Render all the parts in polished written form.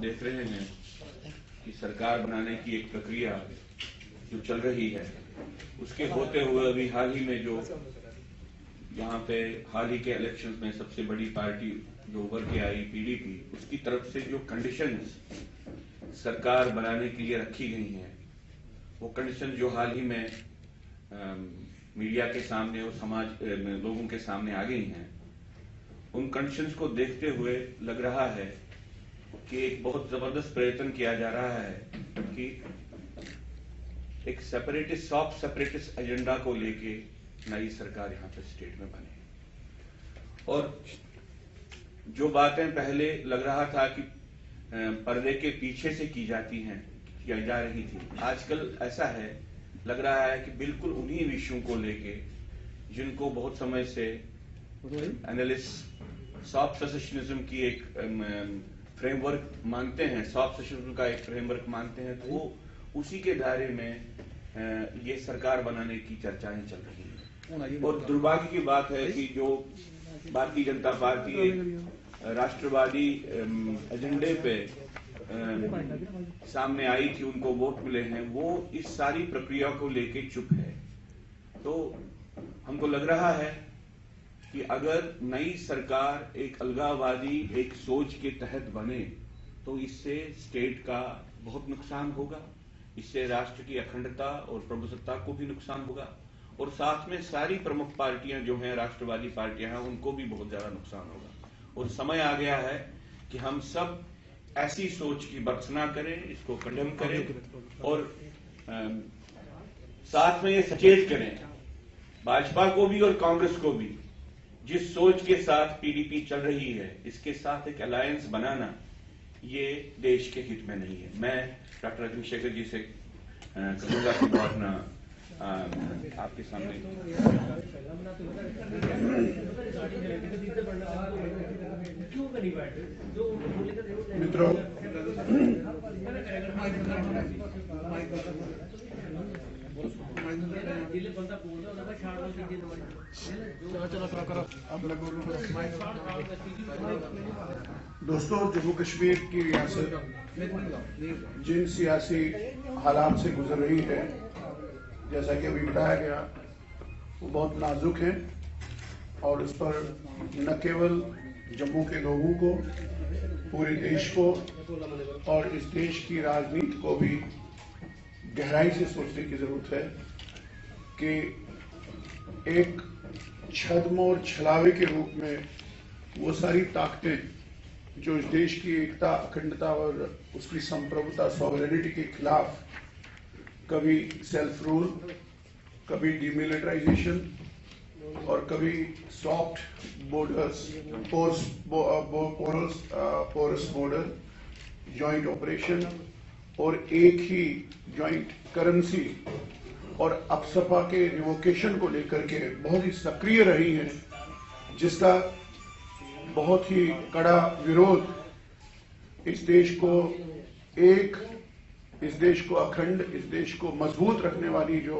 देख रहे हैं कि सरकार बनाने की एक प्रक्रिया जो चल रही है, उसके होते हुए अभी हाल ही में जो यहाँ पे हाल ही के इलेक्शंस में सबसे बड़ी पार्टी जो उभर के आई पीडीपी, उसकी तरफ से जो कंडीशंस सरकार बनाने के लिए रखी गई हैं, वो कंडीशन जो हाल ही में मीडिया के सामने और समाज लोगों के सामने आ गई हैं, उन कंडीशंस को देखते हुए लग रहा है कि एक बहुत जबरदस्त प्रयत्न किया जा रहा है कि एक सेपरेटिस्ट सॉफ्ट सेपरेटिस्ट एजेंडा को लेके नई सरकार यहाँ पे स्टेट में बने। और जो बातें पहले लग रहा था कि पर्दे के पीछे से की जाती हैं, किया जा रही थी, आजकल ऐसा है, लग रहा है कि बिल्कुल उन्हीं विषयों को लेके जिनको बहुत समय से एनालिस्ट सॉफ्ट सेसेशनिज्म की एक फ्रेमवर्क मानते हैं, सॉफ्ट सेसेशनिज्म का एक फ्रेमवर्क मानते हैं, तो वो उसी के दायरे में ये सरकार बनाने की चर्चाएं चल रही हैं। और दुर्भाग्य की बात है कि जो भारतीय जनता पार्टी एक राष्ट्रवादी एजेंडे पे सामने आई थी, उनको वोट मिले हैं, वो इस सारी प्रक्रिया को लेके चुप है। तो हमको लग रहा है कि अगर नई सरकार एक अलगाववादी एक सोच के तहत बने तो इससे स्टेट का बहुत नुकसान होगा, इससे राष्ट्र की अखंडता और प्रभुसत्ता को भी नुकसान होगा, और साथ में सारी प्रमुख पार्टियां जो हैं, राष्ट्रवादी पार्टियां हैं, उनको भी बहुत ज्यादा नुकसान होगा। और समय आ गया है कि हम सब ऐसी सोच की भर्त्सना करें, इसको कंडेम करें और साथ में ये सचेत करें भाजपा को भी और कांग्रेस को भी, जिस सोच के साथ पीडीपी चल रही है, इसके साथ एक अलायंस बनाना ये देश के हित में नहीं है। मैं डॉक्टर चंद्रशेखर जी से कहूंगा कि वो अपना आपके सामने मित्रों, दोस्तों, जम्मू कश्मीर की रियासत जिन सियासी हालात से गुजर रही है, जैसा कि अभी बताया गया, वो बहुत नाजुक है और इस पर न केवल जम्मू के लोगों को, पूरे देश को और इस देश की राजनीति को भी गहराई से सोचने की जरूरत है कि एक छद्म और छलावे के रूप में वो सारी ताकतें जो इस देश की एकता, अखंडता और उसकी संप्रभुता, सॉवरेनिटी के खिलाफ, कभी सेल्फ रूल, कभी डिमिलिटराइजेशन और कभी soft borders, porous border, joint operation और एक ही जॉइंट करेंसी और अपसपा के रिवोकेशन को लेकर के बहुत ही सक्रिय रही हैं, जिसका बहुत ही कड़ा विरोध इस देश को एक, इस देश को अखंड, इस देश को मजबूत रखने वाली जो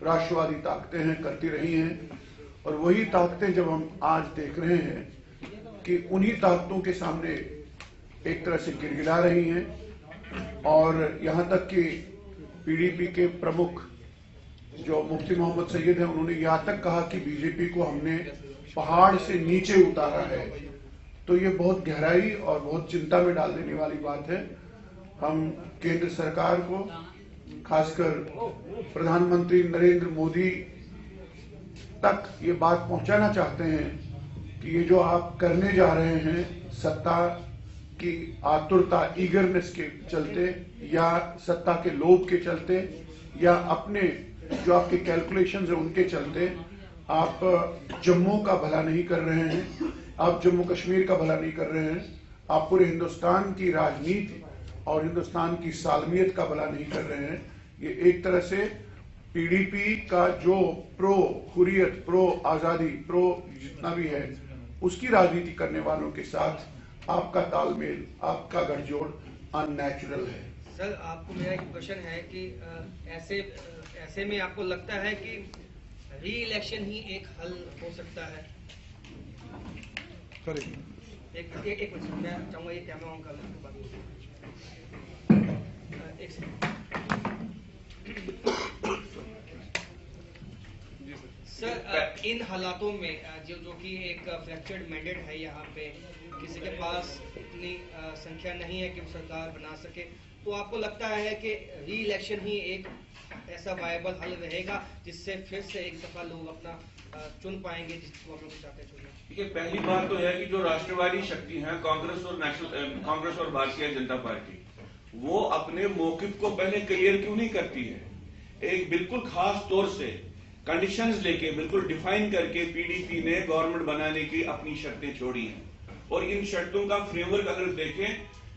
राष्ट्रवादी ताकतें हैं करती रही हैं। और वही ताकतें जब हम आज देख रहे हैं कि उन्हीं ताकतों के सामने एक तरह से गिड़गिड़ा रही हैं, और यहां तक कि पीडीपी के प्रमुख जो मुफ्ती मोहम्मद सैयद हैं, उन्होंने यहां तक कहा कि बीजेपी को हमने पहाड़ से नीचे उतारा है। तो ये बहुत गहराई और बहुत चिंता में डाल देने वाली बात है। हम केंद्र सरकार को, खासकर प्रधानमंत्री नरेंद्र मोदी तक ये बात पहुंचाना चाहते हैं कि ये जो आप करने जा रहे हैं, सत्ता की आतुरता, ईगरनेस के चलते या सत्ता के लोभ के चलते या अपने जो आपके कैलकुलेशंस है उनके चलते, आप जम्मू का भला नहीं कर रहे हैं, आप जम्मू कश्मीर का भला नहीं कर रहे हैं, आप पूरे हिंदुस्तान की राजनीति और हिंदुस्तान की सालमियत का भला नहीं कर रहे हैं। ये एक तरह से पीडीपी का जो प्रो हुर्रियत, प्रो आजादी, प्रो जितना भी है, उसकी राजनीति करने वालों के साथ आपका तालमेल, आपका गठजोड़ अननेचुरल है। सर, आपको मेरा एक क्वेश्चन है कि ऐसे में आपको लगता है कि री इलेक्शन ही एक हल हो सकता है? एक मिनट मैं चाहूंगा ये कैमरा ऑन कर लें। इन हालातों में जो कि एक फ्रैक्चर्ड मैंडेट है, यहाँ पे किसी के पास इतनी संख्या नहीं है कि वो सरकार बना सके, तो आपको लगता है कि री इलेक्शन ही एक ऐसा वायबल हल रहेगा जिससे फिर से एक दफा लोग अपना चुन पाएंगे जिसको हम लोग चाहते चुने? देखिए, पहली बात तो है कि जो राष्ट्रवादी शक्ति है, कांग्रेस और भारतीय जनता पार्टी, वो अपने मौकिफ को पहले क्लियर क्यों नहीं करती है? एक बिल्कुल खास तौर से कंडीशंस लेके बिल्कुल डिफाइन करके पीडीपी ने गवर्नमेंट बनाने की अपनी शर्तें छोड़ी हैं, और इन शर्तों का फ्रेमवर्क अगर देखें,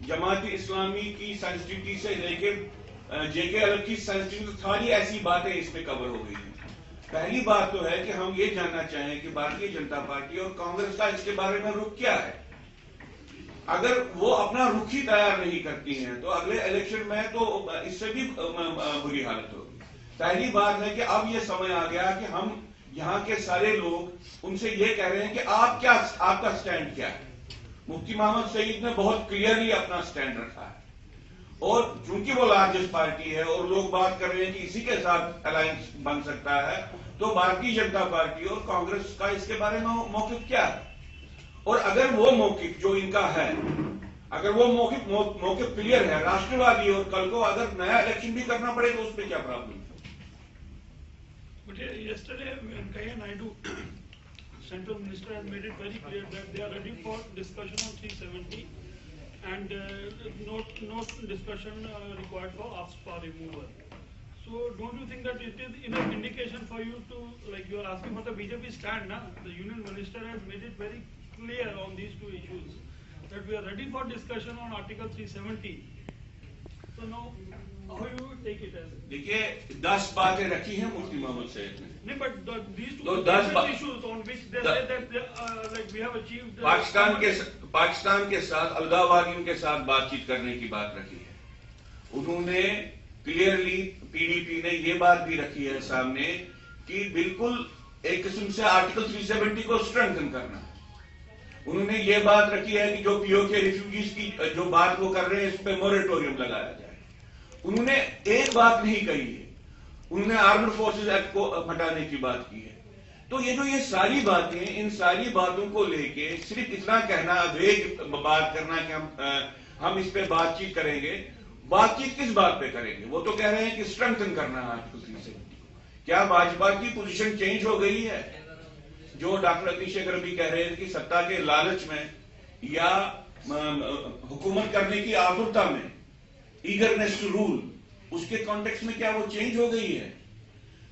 जमात इस्लामी की सेंसिटिविटी से लेके जेके अलग की सेंसिटिविटी, सारी ऐसी बातें इसमें कवर हो गई हैं। पहली बात तो है कि हम ये जानना चाहें कि भारतीय जनता पार्टी और कांग्रेस का इसके बारे में रुख क्या है। अगर वो अपना रुख ही तैयार नहीं करती हैं तो अगले इलेक्शन में तो इससे भी बुरी हालत होगी। पहली बात है कि अब ये समय आ गया कि हम यहाँ के सारे लोग उनसे ये कह रहे हैं कि आपका स्टैंड क्या है। मुफ्ती मोहम्मद सईद ने बहुत क्लियरली अपना स्टैंड रखा है, और चूंकि वो लार्जेस्ट पार्टी है और लोग बात कर रहे हैं कि इसी के साथ अलायंस बन सकता है, तो भारतीय जनता पार्टी और कांग्रेस का इसके बारे में मौकिफ क्या है? और अगर वो मौकिफ जो इनका है, अगर वो मौकिफ क्लियर है राष्ट्रवादी, और कल को अगर नया इलेक्शन भी करना पड़े तो उसमें क्या प्रॉब्लम है? Yesterday, Venkaiah Naidu, Central Minister, has made it very clear that they are ready for discussion on 370 and no discussion required for AFSPA removal. So, don't you think that it is enough indication for you to, like you are asking for the BJP stand now? The Union Minister has made it very clear on these two issues that we are ready for discussion on Article 370. So now, how you take it as? देखिए, 10 बातें रखी हैं मुफ्ती मोहम्मद सईद ने। No, but these two तो 10 issues on which they say that like we have achieved. Pakistan के साथ अलगाववादियों के साथ बातचीत करने की बात रखी है। उन्होंने क्लियरली, पीडीपी ने ये बात भी रखी है सामने कि बिल्कुल एक किस्म से आर्टिकल 370 को स्ट्रेंथन करना। उन्होंने ये बात रखी है कि जो पीओके रिफ्यूजीज की जो बात वो कर रहे हैं, इस पे मोरेटोरियम लगाया जाए। उन्होंने एक बात नहीं कही है, उन्होंने आर्म्ड फोर्सेस एक्ट को हटाने की बात की है। तो ये सारी बातें, इन सारी बातों को लेके सिर्फ इतना कहना, वेग बात करना कि हम इस पे बातचीत करेंगे, बातचीत किस बात पे करेंगे? वो तो कह रहे हैं कि स्ट्रेंथन करना है आर्टिकल 370। क्या भाजपा की पोजीशन चेंज हो गई है? जो डॉक्टर अग्निशेखर भी कह रहे हैं कि सत्ता के लालच में या हुकूमत करने की आतुरता में, ईगरनेस टू रूल, उसके कॉन्टेक्स्ट में क्या वो चेंज हो गई है?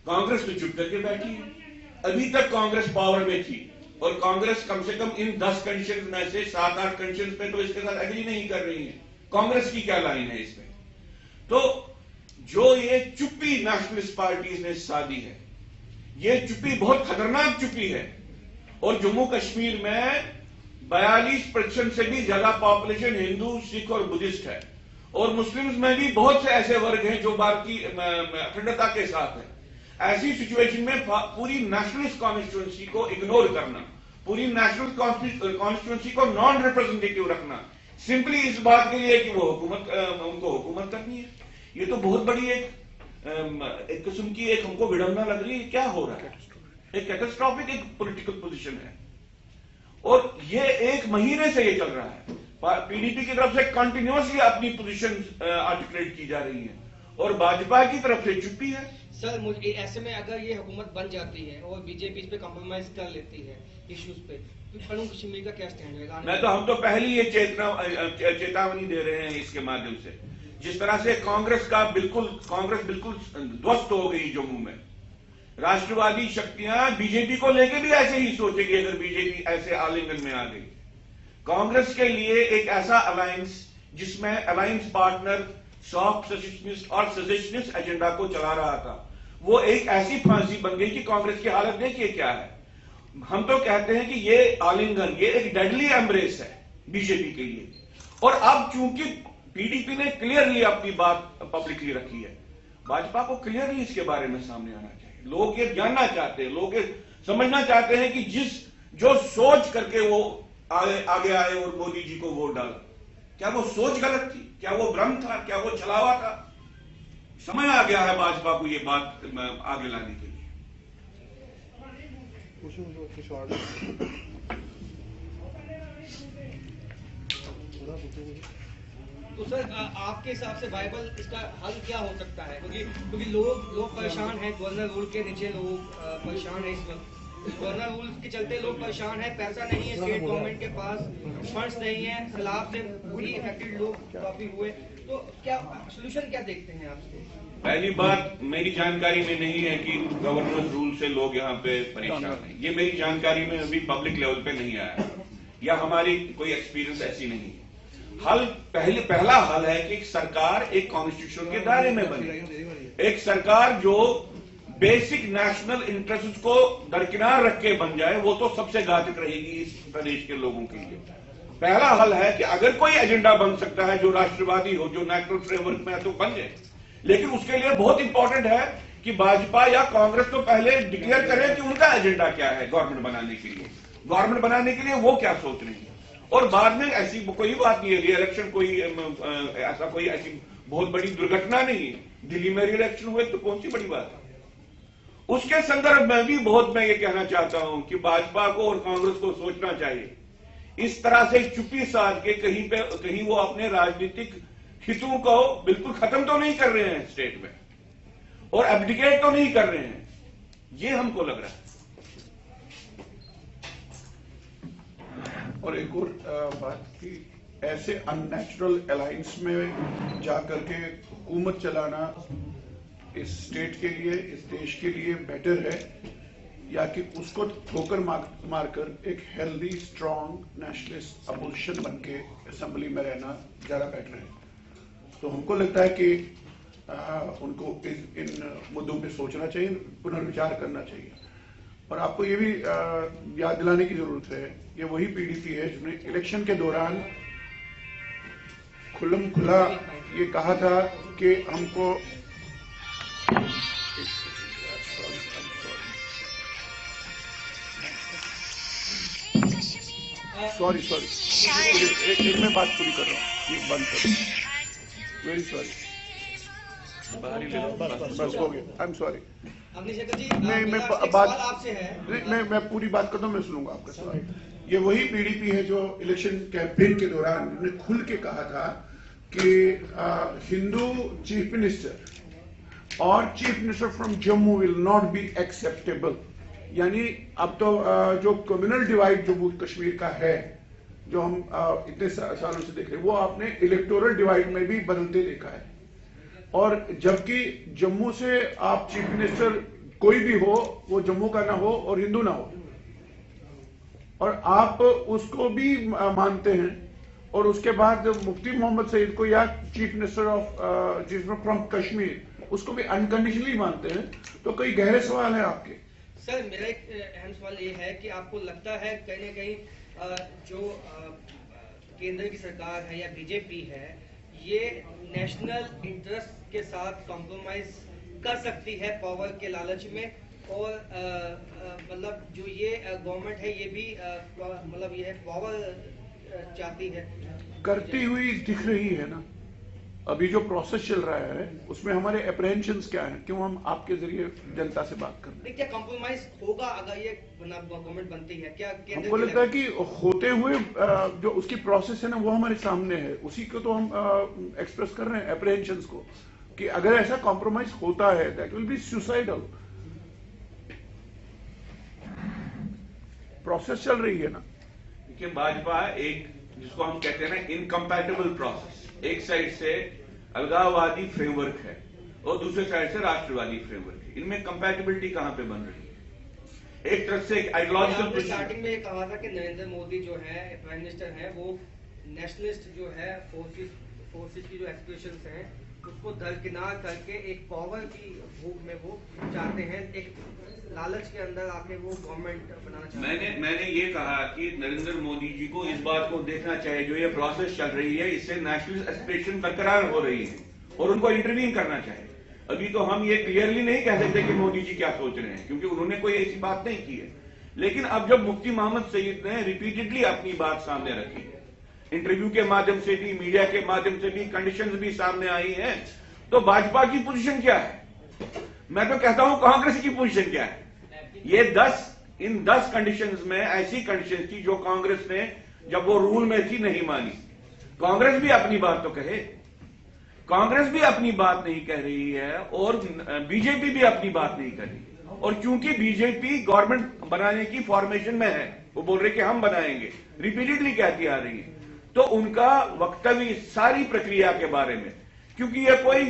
कांग्रेस तो चुप करके बैठी है। अभी तक कांग्रेस पावर में थी, और कांग्रेस कम से कम इन 10 कंडीशन में से 7-8 कंडीशन पे तो इसके साथ एग्री नहीं कर रही है। कांग्रेस की क्या लाइन है इसमें? तो जो ये चुप्पी नेशनलिस्ट पार्टीज ने साधी है, ये चुप्पी बहुत खतरनाक चुप्पी है। और जम्मू कश्मीर में 42% से भी ज्यादा पॉपुलेशन हिंदू, सिख और बुद्धिस्ट है, और मुस्लिम्स में भी बहुत से ऐसे वर्ग हैं जो भारतीय अखंडता के साथ है। ऐसी सिचुएशन में पूरी नेशनलिस्ट कॉन्स्टिट्यूंसी को इग्नोर करना, पूरी नेशनल कॉन्स्टिट्यूंसी को नॉन रिप्रेजेंटेटिव रखना, सिंपली इस बात के लिए कि वो उनको हुकूमत करनी है, ये तो बहुत बड़ी एक किस्म की एक हमको विडंबना लग रही है। क्या हो रहा है? एक कैटास्ट्रॉफिक एक पॉलिटिकल पोजीशन है, और ये 1 महीने से ये चल रहा है। पीडीपी की तरफ से कंटिन्यूअसली अपनी पोजीशन आर्टिकुलेट की जा रही है, और भाजपा की तरफ से चुप्पी है। सर, मुझे ऐसे में अगर ये हुकूमत बन जाती है और बीजेपी इस पे कॉम्प्रोमाइज कर लेती है इश्यूज पे, तो जम्मू कश्मीर का क्या स्टैंड रहेगा? हम तो पहली ये चेतावनी दे रहे हैं इसके माध्यम से, जिस तरह से कांग्रेस बिल्कुल ध्वस्त हो गई जम्मू में। राष्ट्रवादी शक्तियां बीजेपी को लेकर भी ऐसे ही सोचेगी अगर बीजेपी ऐसे आलिंगन में आ गई। कांग्रेस के लिए एक ऐसा अलायंस जिसमें अलायंस पार्टनर सॉफ्ट सेसेशनिस्ट और सेसेशनिस्ट एजेंडा को चला रहा था, वो एक ऐसी फांसी बन गई कि कांग्रेस की हालत देखिए क्या है। हम तो कहते हैं कि ये आलिंगन, ये एक डेडली एम्ब्रेस है बीजेपी के लिए। और अब चूंकि पीडीपी ने क्लियरली अपनी बात पब्लिकली रखी है, भाजपा को क्लियरली इसके बारे में सामने आना चाहिए। लोग ये जानना चाहते हैं, लोग ये समझना चाहते हैं कि जो सोच करके वो आगे आए और मोदी जी को वोट डाला, क्या वो सोच गलत थी? क्या वो भ्रम था? क्या वो छलावा था? समय आ गया है भाजपा को ये बात आगे लाने के लिए। तो सर आपके हिसाब से वाइबल इसका हल क्या हो सकता है? क्योंकि लोग परेशान हैं, गवर्नर रूल के नीचे लोग परेशान हैं इस वक्त। गवर्नर रूल के चलते लोग परेशान हैं, पैसा नहीं है स्टेट गवर्नमेंट के पास, फंड्स नहीं है, सैलाब से भी इफेक्टेड लोग काफी हुए, तो क्या सोल्यूशन क्या देखते हैं आप? पहली बात, मेरी जानकारी में नहीं है कि गवर्नर रूल से लोग यहाँ पे परेशान हैं। ये मेरी जानकारी में अभी पब्लिक लेवल पे नहीं आया या हमारी कोई एक्सपीरियंस ऐसी नहीं है। हल पहला हल है कि सरकार एक कॉन्स्टिट्यूशन के दायरे में बने, एक सरकार जो बेसिक नेशनल इंटरेस्ट को दरकिनार रख के बन जाए, वो तो सबसे घातक रहेगी इस प्रदेश के लोगों के लिए। पहला हल है कि अगर कोई एजेंडा बन सकता है जो राष्ट्रवादी हो, जो नेशनल फ्रेमवर्क में है, तो बन जाए, लेकिन उसके लिए बहुत इंपॉर्टेंट है कि भाजपा या कांग्रेस तो पहले डिक्लेयर करें कि उनका एजेंडा क्या है गवर्नमेंट बनाने के लिए। गवर्नमेंट बनाने के लिए वो क्या सोच रही है, और बाद में ऐसी कोई बात नहीं है, री-इलेक्शन कोई ऐसा कोई ऐसी बहुत बड़ी दुर्घटना नहीं है। दिल्ली में री-इलेक्शन हुए तो कौन सी बड़ी बात है। उसके संदर्भ में भी मैं ये कहना चाहता हूं कि भाजपा को और कांग्रेस को सोचना चाहिए, इस तरह से चुप्पी साध के कहीं वो अपने राजनीतिक हितों को बिल्कुल खत्म तो नहीं कर रहे हैं स्टेट में, और एब्डिकेट तो नहीं कर रहे हैं, ये हमको लग रहा है। और एक और बात कि ऐसे अननेचुरल अलायंस में जाकर के हुकूमत चलाना इस स्टेट के लिए, इस देश के लिए बेटर है, या कि उसको ठोकर मारकर एक हेल्दी स्ट्रांग नेशनलिस्ट अपोजिशन बन के असेंबली में रहना ज्यादा बेटर है। तो हमको लगता है कि उनको इन मुद्दों पे सोचना चाहिए, पुनर्विचार करना चाहिए। और आपको ये भी याद दिलाने की जरूरत है, ये वही पीडीपी है जिसने इलेक्शन के दौरान खुल्लम खुला ये कहा था कि हमको सॉरी एक मैं बात पूरी कर रहा हूँ, ये बंद कर, वेरी सॉरी, बस हो गया, आई एम सॉरी। मैं पूरी बात करता हूँ, मैं सुनूंगा आपका सवाल। ये वही पीडीपी है जो इलेक्शन कैंपेन के दौरान ने खुल के कहा था कि हिंदू चीफ मिनिस्टर और chief minister from Jammu will not be acceptable. यानी अब तो जो कम्युनल डिवाइड जो कश्मीर का है, जो हम इतने सालों से देख रहे हैं, वो आपने इलेक्टोरल डिवाइड में भी बदलते देखा है। और जबकि जम्मू से आप चीफ मिनिस्टर कोई भी हो, वो जम्मू का ना हो और हिंदू ना हो, और आप उसको भी मानते हैं, और उसके बाद मुफ्ती मोहम्मद सईद को या चीफ मिनिस्टर फ्रॉम कश्मीर उसको भी अनकंडीशनली मानते हैं, तो कई गहरे सवाल हैं आपके। सर मेरा एक अहम सवाल ये है कि आपको लगता है कहीं ना कहीं जो केंद्र की सरकार है या बीजेपी है, ये नेशनल इंटरेस्ट के साथ कॉम्प्रोमाइज कर सकती है पावर के लालच में, और मतलब जो ये गवर्नमेंट है ये भी मतलब ये पावर चाहती है, करती हुई दिख रही है ना। अभी जो प्रोसेस चल रहा है उसमें हमारे अप्रहेंशंस क्या हैं, क्यों हम आपके जरिए जनता से बात कर रहे हैं। क्या कॉम्प्रोमाइज होगा अगर ये गवर्नमेंट बनती है? क्या हमको लगता है कि होते हुए जो उसकी प्रोसेस है ना, वो हमारे सामने है, उसी को तो हम एक्सप्रेस कर रहे हैं अप्रहेंशंस को, कि अगर ऐसा कॉम्प्रोमाइज होता है that will be suicidal. Process चल रही है ना। देखिए, भाजपा एक जिसको हम कहते हैं ना इनकम्पैटिबल प्रोसेस, एक साइड से अलगाववादी फ्रेमवर्क है और दूसरे साइड से राष्ट्रवादी फ्रेमवर्क है, इनमें कंपैटिबिलिटी कहां पे बन रही है? एक तरफ से आइडियोलॉजिकल स्टार्टिंग में कहा था कि नरेंद्र मोदी जो है प्राइम मिनिस्टर है, वो नेशनलिस्ट जो है फोर्सेस की जो एक्सप्रेशंस हैं उसको दरकिनार करके एक पावर की भूख में वो चाहते हैं, एक लालच के अंदर आके वो गवर्नमेंट बनाना चाहते हैं। मैंने ये कहा कि नरेंद्र मोदी जी को इस बात को देखना चाहिए, जो ये प्रोसेस चल रही है इससे नेशनल एस्पिरेशन बरकरार हो रही है और उनको इंटरवीन करना चाहिए। अभी तो हम ये क्लियरली नहीं कह सकते कि मोदी जी क्या सोच रहे हैं, क्योंकि उन्होंने कोई ऐसी बात नहीं की है। लेकिन अब जब मुफ्ती मोहम्मद सईद ने रिपीटेडली अपनी बात सामने रखी है, इंटरव्यू के माध्यम से भी, मीडिया के माध्यम से भी, कंडीशंस भी सामने आई हैं, तो भाजपा की पोजीशन क्या है? मैं तो कहता हूं कांग्रेस की पोजीशन क्या है? ये 10 इन 10 कंडीशंस में ऐसी कंडीशन थी जो कांग्रेस ने जब वो रूल में थी नहीं मानी। कांग्रेस भी अपनी बात तो कहे, कांग्रेस भी अपनी बात नहीं कह रही है और बीजेपी भी अपनी बात नहीं कर रही। और चूंकि बीजेपी गवर्नमेंट बनाने की फॉर्मेशन में है, वो बोल रहे कि हम बनाएंगे, रिपीटेडली कहती आ रही है, तो उनका वक्तव्य सारी प्रक्रिया के बारे में, क्योंकि ये कोई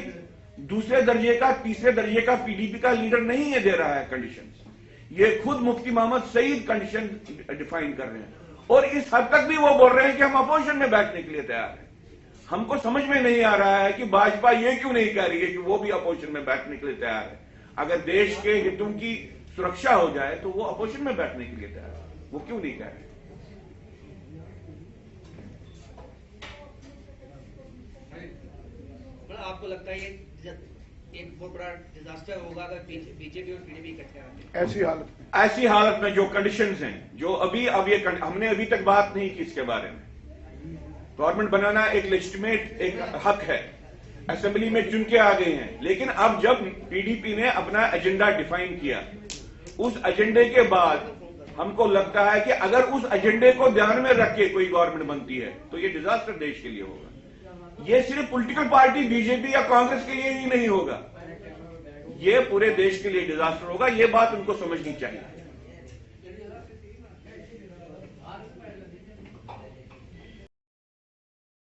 दूसरे दर्जे का तीसरे दर्जे का पीडीपी का लीडर नहीं है दे रहा है कंडीशन, ये खुद मुफ्ती मोहम्मद सईद कंडीशन डिफाइन कर रहे हैं। और इस हद तक भी वो बोल रहे हैं कि हम अपोजिशन में बैठने के लिए तैयार हैं। हमको समझ में नहीं आ रहा है कि भाजपा ये क्यों नहीं कह रही है कि वो भी अपोजिशन में बैठने के लिए तैयार है। अगर देश के हितों की सुरक्षा हो जाए तो वो अपोजिशन में बैठने के लिए तैयार है, वो क्यों नहीं कह रहे? आपको लगता है ये एक बहुत बड़ा डिजास्टर होगा अगर बीजेपी और पीडीपी इकट्ठे आते हैं? ऐसी हालत में जो कंडीशंस हैं, जो अभी अब ये हमने अभी तक बात नहीं की इसके बारे में। गवर्नमेंट बनाना एक लेजिटिमेट एक हक है, असेंबली में चुन के आ गए हैं, लेकिन अब जब पीडीपी ने अपना एजेंडा डिफाइन किया, उस एजेंडे के बाद हमको लगता है कि अगर उस एजेंडे को ध्यान में रख के कोई गवर्नमेंट बनती है तो ये डिजास्टर देश के लिए होगा। ये सिर्फ पॉलिटिकल पार्टी बीजेपी या कांग्रेस के लिए ही नहीं होगा, ये पूरे देश के लिए डिजास्टर होगा। ये बात उनको समझनी चाहिए।